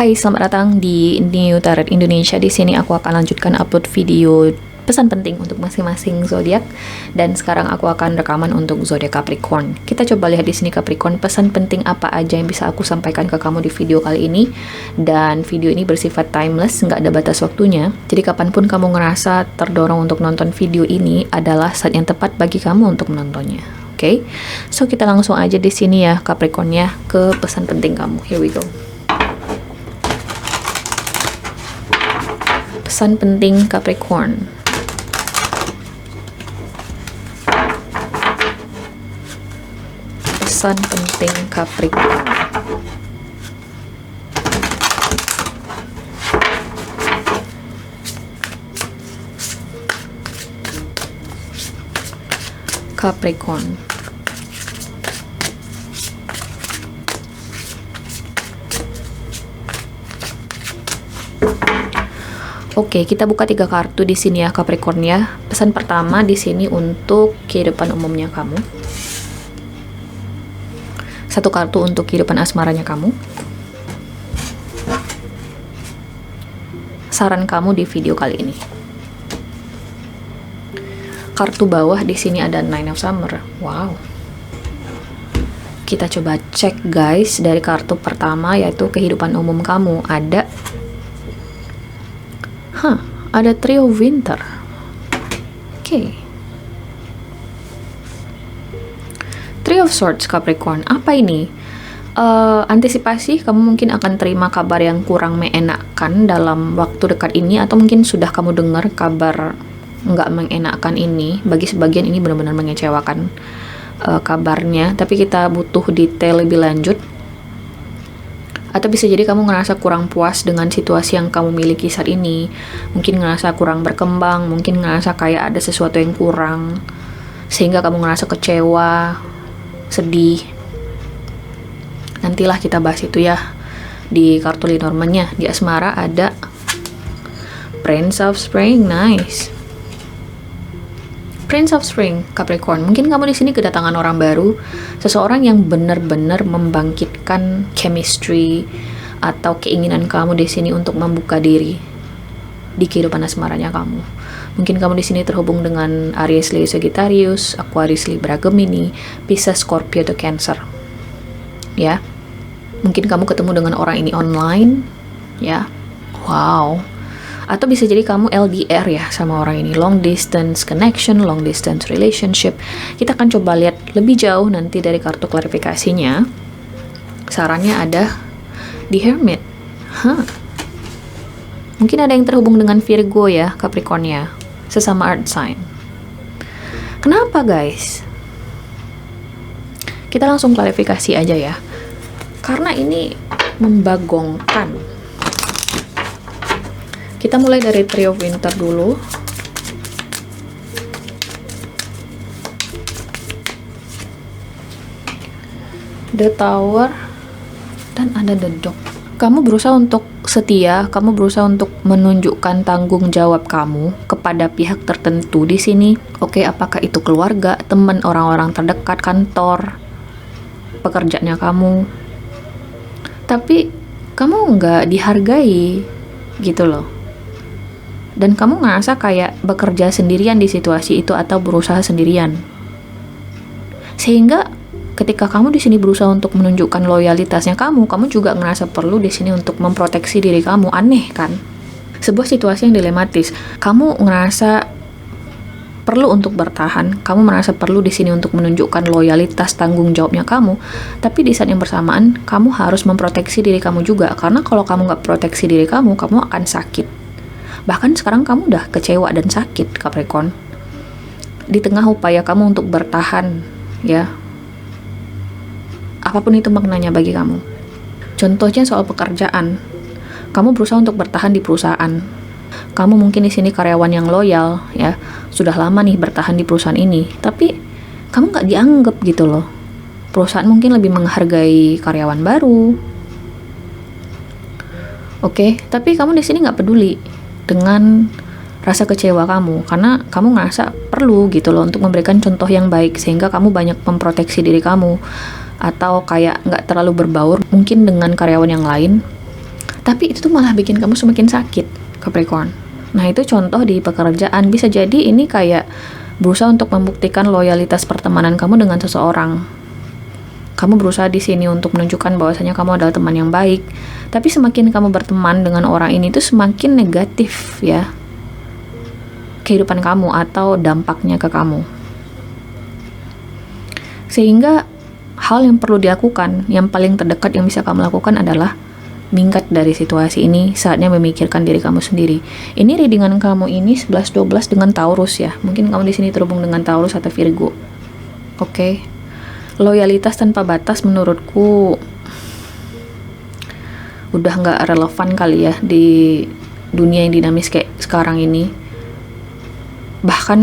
Hai, selamat datang di New Tarot Indonesia. Di sini aku akan lanjutkan upload video pesan penting untuk masing-masing zodiak, dan sekarang aku akan rekaman untuk zodiak Capricorn. Kita coba lihat di sini Capricorn, pesan penting apa aja yang bisa aku sampaikan ke kamu di video kali ini. Dan video ini bersifat timeless, nggak ada batas waktunya. Jadi kapanpun kamu ngerasa terdorong untuk nonton video ini adalah saat yang tepat bagi kamu untuk menontonnya. Oke, so kita langsung aja di sini ya Capricorn ya ke pesan penting kamu. Here we go. Pesan penting Capricorn. Pesan penting Capricorn. Capricorn. Oke, kita buka 3 kartu di sini ya Capricorn ya. Pesan pertama di sini untuk kehidupan umumnya kamu. 1 kartu untuk kehidupan asmaranya kamu. Saran kamu di video kali ini. Kartu bawah di sini ada Nine of Summer. Wow. Kita coba cek guys dari kartu pertama yaitu kehidupan umum kamu. Ada Trio Winter. Oke. Three of Swords Capricorn. Apa ini? Antisipasi, kamu mungkin akan terima kabar yang kurang mengenakan dalam waktu dekat ini, atau mungkin sudah kamu dengar kabar nggak mengenakan ini. Bagi sebagian ini benar-benar mengecewakan kabarnya, tapi kita butuh detail lebih lanjut. Atau bisa jadi kamu ngerasa kurang puas dengan situasi yang kamu miliki saat ini. Mungkin ngerasa kurang berkembang, mungkin ngerasa kayak ada sesuatu yang kurang, sehingga kamu ngerasa kecewa, sedih. Nantilah kita bahas itu ya. Di kartu Lenormandnya, di asmara ada Prince of Spring, nice. Prince of Spring, Capricorn. Mungkin kamu di sini kedatangan orang baru, seseorang yang benar-benar membangkitkan chemistry atau keinginan kamu di sini untuk membuka diri di kehidupan asmaranya kamu. Mungkin kamu di sini terhubung dengan Aries, Leo, Sagittarius, Aquarius, Libra, Gemini, Pisces, Scorpio, atau Cancer. Ya. Mungkin kamu ketemu dengan orang ini online, ya. Wow. Atau bisa jadi kamu LDR ya sama orang ini, long distance connection, long distance relationship. Kita akan coba lihat lebih jauh nanti dari kartu klarifikasinya. Sarannya ada di Hermit. Mungkin ada yang terhubung dengan Virgo ya Capricorn ya, sesama earth sign. Kenapa guys? Kita langsung klarifikasi aja ya, karena ini membagongkan. Kita mulai dari Three of Winter dulu. The Tower dan ada The Dog. Kamu berusaha untuk setia, kamu berusaha untuk menunjukkan tanggung jawab kamu kepada pihak tertentu di sini. Oke, apakah itu keluarga, teman, orang-orang terdekat, kantor, pekerjaannya kamu. Tapi kamu nggak dihargai gitu loh. Dan kamu ngerasa kayak bekerja sendirian di situasi itu atau berusaha sendirian. Sehingga ketika kamu di sini berusaha untuk menunjukkan loyalitasnya kamu juga ngerasa perlu di sini untuk memproteksi diri kamu. Aneh kan? Sebuah situasi yang dilematis. Kamu ngerasa perlu untuk bertahan, kamu merasa perlu di sini untuk menunjukkan loyalitas tanggung jawabnya kamu, tapi di saat yang bersamaan kamu harus memproteksi diri kamu juga, karena kalau kamu nggak proteksi diri kamu akan sakit. Bahkan sekarang kamu udah kecewa dan sakit Capricorn. Di tengah upaya kamu untuk bertahan ya, apapun itu maknanya bagi kamu. Contohnya soal pekerjaan, kamu berusaha untuk bertahan di perusahaan. Kamu mungkin di sini karyawan yang loyal ya, sudah lama nih bertahan di perusahaan ini, tapi kamu nggak dianggap gitu loh. Perusahaan mungkin lebih menghargai karyawan baru. Oke, tapi kamu di sini nggak peduli dengan rasa kecewa kamu, karena kamu ngerasa perlu gitu loh untuk memberikan contoh yang baik, sehingga kamu banyak memproteksi diri kamu, atau kayak nggak terlalu berbaur mungkin dengan karyawan yang lain. Tapi itu tuh malah bikin kamu semakin sakit, Capricorn. Nah, itu contoh di pekerjaan. Bisa jadi ini kayak berusaha untuk membuktikan loyalitas pertemanan kamu dengan seseorang. Kamu berusaha di sini untuk menunjukkan bahwasanya kamu adalah teman yang baik. Tapi semakin kamu berteman dengan orang ini tuh semakin negatif ya kehidupan kamu atau dampaknya ke kamu. Sehingga hal yang perlu dilakukan, yang paling terdekat yang bisa kamu lakukan adalah minggat dari situasi ini, saatnya memikirkan diri kamu sendiri. Ini readingan kamu ini 11-12 dengan Taurus ya. Mungkin kamu di sini terhubung dengan Taurus atau Virgo. Oke. Loyalitas tanpa batas menurutku udah nggak relevan kali ya di dunia yang dinamis kayak sekarang ini. Bahkan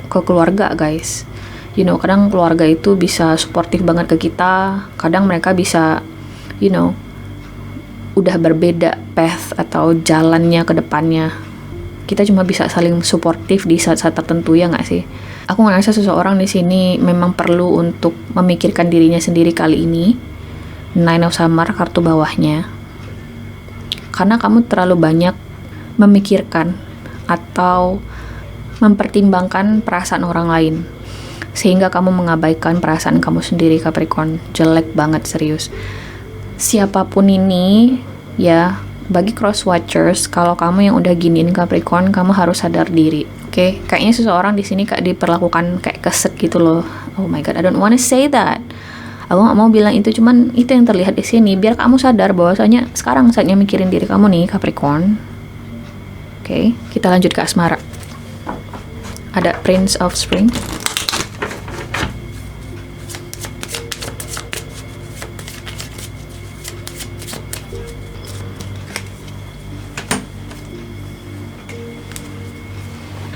ke keluarga, guys. Kadang keluarga itu bisa suportif banget ke kita, kadang mereka bisa udah berbeda path atau jalannya ke depannya. Kita cuma bisa saling suportif di saat-saat tertentu, ya nggak sih? Aku ngerasa seseorang di sini memang perlu untuk memikirkan dirinya sendiri kali ini. Nine of Summer, kartu bawahnya. Karena kamu terlalu banyak memikirkan atau mempertimbangkan perasaan orang lain, sehingga kamu mengabaikan perasaan kamu sendiri, Capricorn. Jelek banget, serius. Siapapun ini ya, bagi cross watchers, kalau kamu yang udah giniin Capricorn, kamu harus sadar diri. Oke? Kayaknya seseorang di sini kayak diperlakukan kayak keset gitu loh. Oh my god, I don't wanna say that. Aku gak mau bilang itu, cuman itu yang terlihat di sini biar kamu sadar bahwasanya sekarang saatnya mikirin diri kamu nih, Capricorn. Oke, kita lanjut ke asmara. Ada Prince of Spring.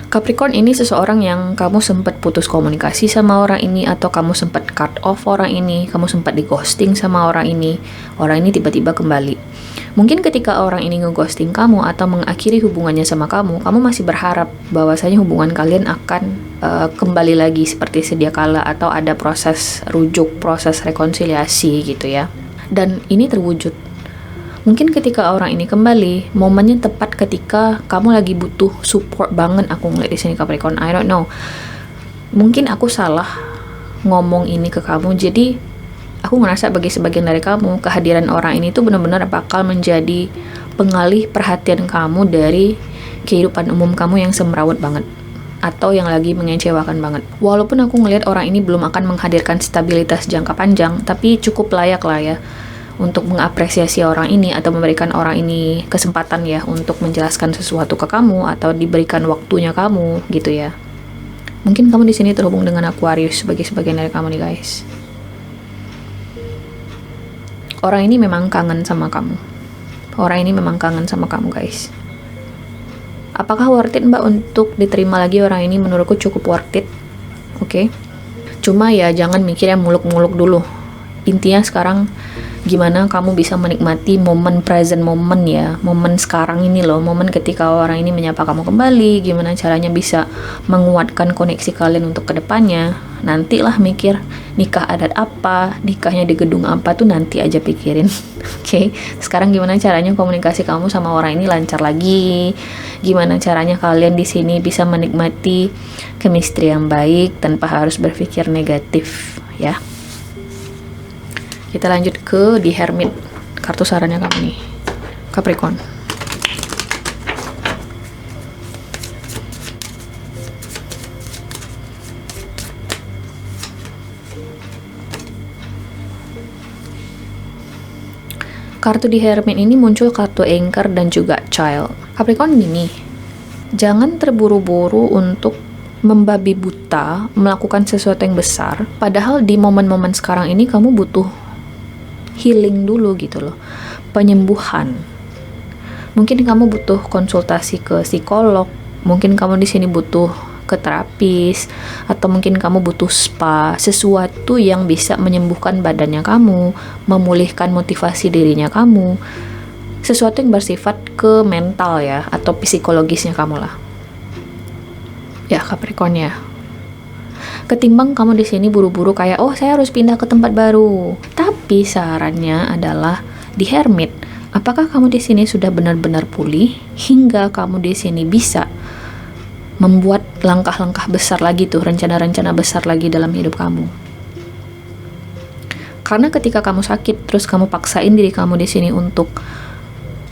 Capricorn ini seseorang yang kamu sempat putus komunikasi sama orang ini, atau kamu sempat cut off orang ini, kamu sempat di ghosting sama orang ini tiba-tiba kembali. Mungkin ketika orang ini ngeghosting kamu atau mengakhiri hubungannya sama kamu masih berharap bahwasanya hubungan kalian akan kembali lagi seperti sedia kala, atau ada proses rujuk, proses rekonsiliasi gitu ya. Dan ini terwujud. Mungkin ketika orang ini kembali, momennya tepat ketika kamu lagi butuh support banget. Aku ngeliat di sini, Capricorn. I don't know. Mungkin aku salah ngomong ini ke kamu. Jadi aku ngerasa bagi sebagian dari kamu, kehadiran orang ini tuh benar-benar bakal menjadi pengalih perhatian kamu dari kehidupan umum kamu yang semrawut banget, atau yang lagi mengecewakan banget. Walaupun aku ngelihat orang ini belum akan menghadirkan stabilitas jangka panjang, tapi cukup layak lah ya untuk mengapresiasi orang ini atau memberikan orang ini kesempatan ya untuk menjelaskan sesuatu ke kamu atau diberikan waktunya kamu gitu ya. Mungkin kamu di sini terhubung dengan Aquarius sebagai sebagian dari kamu nih, guys. Orang ini memang kangen sama kamu. Orang ini memang kangen sama kamu, guys. Apakah worth it, Mbak, untuk diterima lagi orang ini? Menurutku cukup worth it. Oke. Cuma ya jangan mikirnya muluk-muluk dulu. Intinya sekarang gimana kamu bisa menikmati momen present moment ya, momen sekarang ini loh, momen ketika orang ini menyapa kamu kembali, gimana caranya bisa menguatkan koneksi kalian untuk kedepannya. Nantilah mikir nikah adat apa, nikahnya di gedung apa tuh nanti aja pikirin. Oke. Sekarang gimana caranya komunikasi kamu sama orang ini lancar lagi, gimana caranya kalian di sini bisa menikmati chemistry yang baik tanpa harus berpikir negatif ya. Kita lanjut ke The Hermit, kartu sarannya kamu nih, Capricorn. Kartu The Hermit ini muncul kartu Anchor dan juga Child. Capricorn gini, jangan terburu-buru untuk membabi buta melakukan sesuatu yang besar, padahal di momen-momen sekarang ini kamu butuh healing dulu gitu loh, penyembuhan. Mungkin kamu butuh konsultasi ke psikolog, mungkin kamu di sini butuh ke terapis, atau mungkin kamu butuh spa, sesuatu yang bisa menyembuhkan badannya kamu, memulihkan motivasi dirinya kamu, sesuatu yang bersifat ke mental ya, atau psikologisnya kamu lah. Ya, Capricorn ya. Ketimbang kamu di sini buru-buru kayak, oh saya harus pindah ke tempat baru. Tapi sarannya adalah di Hermit, Apakah kamu di sini sudah benar-benar pulih hingga kamu di sini bisa membuat langkah-langkah besar lagi tuh, rencana-rencana besar lagi dalam hidup kamu? Karena ketika kamu sakit, terus kamu paksain diri kamu di sini untuk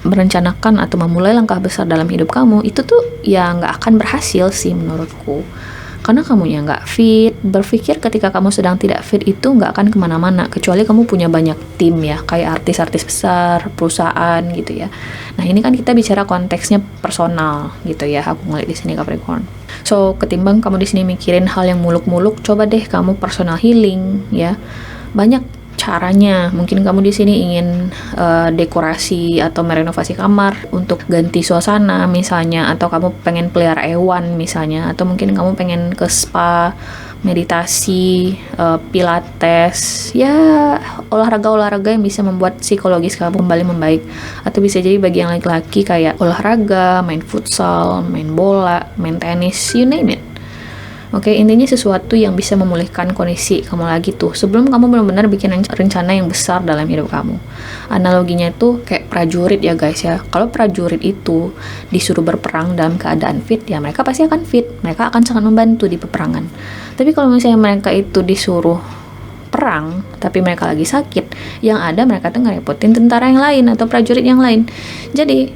merencanakan atau memulai langkah besar dalam hidup kamu, itu tuh ya nggak akan berhasil sih menurutku. Karena kamunya nggak fit. Berpikir ketika kamu sedang tidak fit itu nggak akan kemana-mana, kecuali kamu punya banyak tim ya, kayak artis-artis besar, perusahaan gitu ya. Nah ini kan kita bicara konteksnya personal gitu ya, aku ngeliat di sini Capricorn. So ketimbang kamu di sini mikirin hal yang muluk-muluk, coba deh kamu personal healing ya. Banyak caranya. Mungkin kamu di sini ingin dekorasi atau merenovasi kamar untuk ganti suasana misalnya, atau kamu pengen pelihara hewan misalnya, atau mungkin kamu pengen ke spa, meditasi, pilates, ya olahraga-olahraga yang bisa membuat psikologis kamu kembali membaik. Atau bisa jadi bagi yang laki-laki kayak olahraga, main futsal, main bola, main tenis, you name it. Oke, intinya sesuatu yang bisa memulihkan kondisi kamu lagi tuh sebelum kamu benar-benar bikin rencana yang besar dalam hidup kamu. Analoginya itu kayak prajurit ya guys ya. Kalau prajurit itu disuruh berperang dalam keadaan fit, ya mereka pasti akan fit. Mereka akan sangat membantu di peperangan. Tapi kalau misalnya mereka itu disuruh perang tapi mereka lagi sakit, yang ada mereka tuh ngerepotin tentara yang lain atau prajurit yang lain. Jadi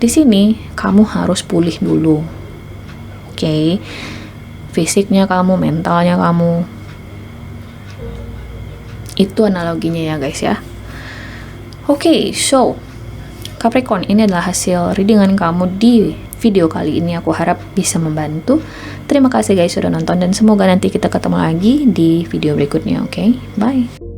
di sini kamu harus pulih dulu. Oke. Fisiknya kamu, mentalnya kamu. Itu analoginya ya guys ya. Oke, so Capricorn, ini adalah hasil readingan kamu di video kali ini. Aku harap bisa membantu. Terima kasih guys sudah nonton dan semoga nanti kita ketemu lagi di video berikutnya. Oke, bye.